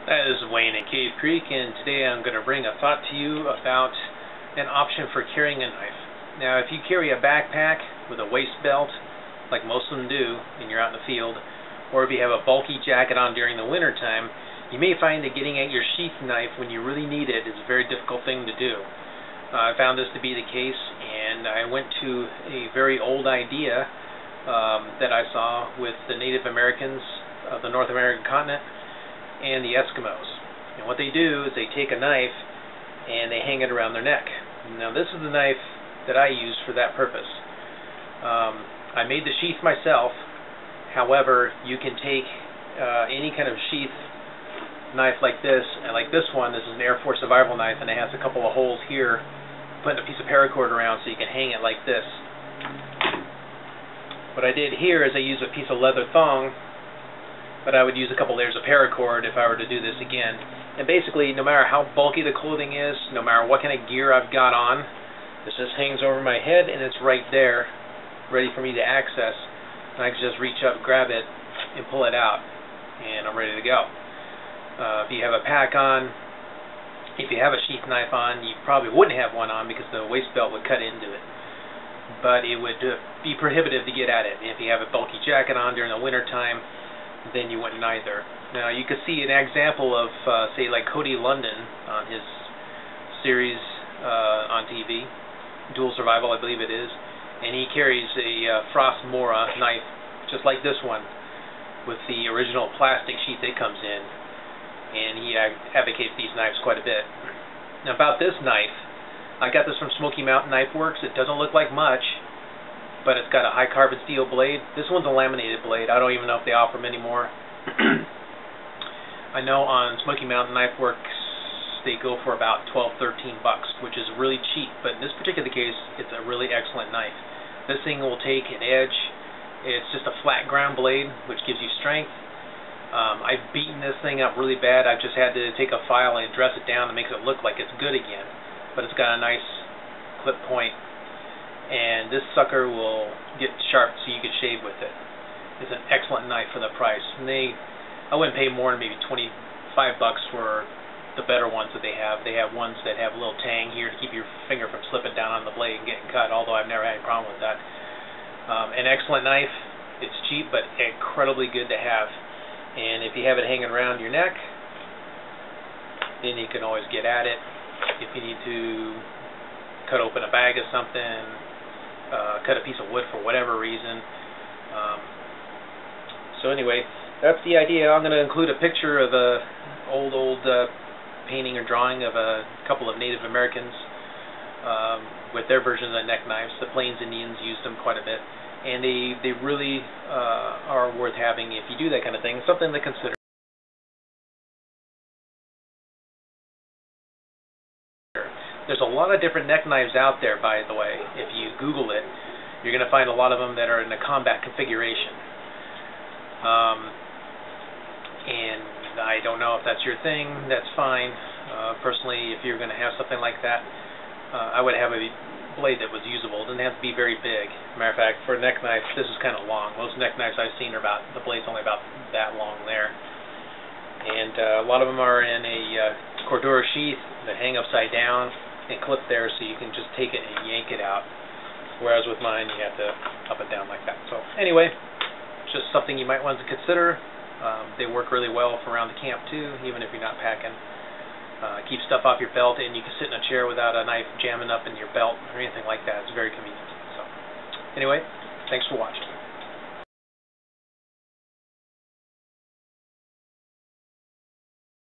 This is Wayne at Cave Creek, and today I'm going to bring a thought to you about an option for carrying a knife. Now, if you carry a backpack with a waist belt, like most of them do, and you're out in the field, or if you have a bulky jacket on during the winter time, you may find that getting at your sheath knife when you really need it is a very difficult thing to do. I found this to be the case, and I went to a very old idea that I saw with the Native Americans of the North American continent and the Eskimos. And what they do is they take a knife and they hang it around their neck. Now, this is the knife that I use for that purpose. I made the sheath myself. However, you can take any kind of sheath knife like this, and like this one, this is an Air Force survival knife, and it has a couple of holes here, putting a piece of paracord around so you can hang it like this. What I did here is I used a piece of leather thong, but I would use a couple layers of paracord if I were to do this again. And basically, no matter how bulky the clothing is, no matter what kind of gear I've got on, this just hangs over my head and it's right there, ready for me to access. And I can just reach up, grab it, and pull it out, and I'm ready to go. If you have a pack on, if you have a sheath knife on, you probably wouldn't have one on because the waist belt would cut into it. But it would be prohibitive to get at it. If you have a bulky jacket on during the winter time, then you wouldn't either. Now, you could see an example of, say, like Cody London on his series on TV, Dual Survival, I believe it is, and he carries a Frost Mora knife, just like this one, with the original plastic sheath it comes in, and he advocates these knives quite a bit. Now, about this knife, I got this from Smoky Mountain Knife Works. It doesn't look like much, but it's got a high carbon steel blade. This one's a laminated blade. I don't even know if they offer them anymore. I know on Smoky Mountain Knife Works they go for about $12-13, which is really cheap, but in this particular case it's a really excellent knife. This thing will take an edge. It's just a flat ground blade, which gives you strength. I've beaten this thing up really bad. I've just had to take a file and dress it down to make it look like it's good again, but it's got a nice clip point. And this sucker will get sharp so you can shave with it. It's an excellent knife for the price. And I wouldn't pay more than maybe $25 for the better ones that they have. They have ones that have a little tang here to keep your finger from slipping down on the blade and getting cut, although I've never had a problem with that. An excellent knife. It's cheap, but incredibly good to have. And if you have it hanging around your neck, then you can always get at it. If you need to cut open a bag of something, cut a piece of wood for whatever reason. So anyway, that's the idea. I'm going to include a picture of a old painting or drawing of a couple of Native Americans with their version of the neck knives. The Plains Indians used them quite a bit, and they really are worth having if you do that kind of thing. Something to consider. There's a lot of different neck knives out there, by the way. If you Google it, you're going to find a lot of them that are in a combat configuration. And I don't know if that's your thing. That's fine. Personally, if you're going to have something like that, I would have a blade that was usable. It doesn't have to be very big. Matter of fact, for a neck knife, this is kind of long. Most neck knives I've seen are about, the blade's only about that long there. And a lot of them are in a Cordura sheath that hang upside down and clip there, so you can just take it and yank it out, whereas with mine you have to up it down like that. So anyway, just something you might want to consider. They work really well for around the camp too, even if you're not packing. Keep stuff off your belt, and you can sit in a chair without a knife jamming up in your belt or anything like that. It's very convenient. So anyway, thanks for watching.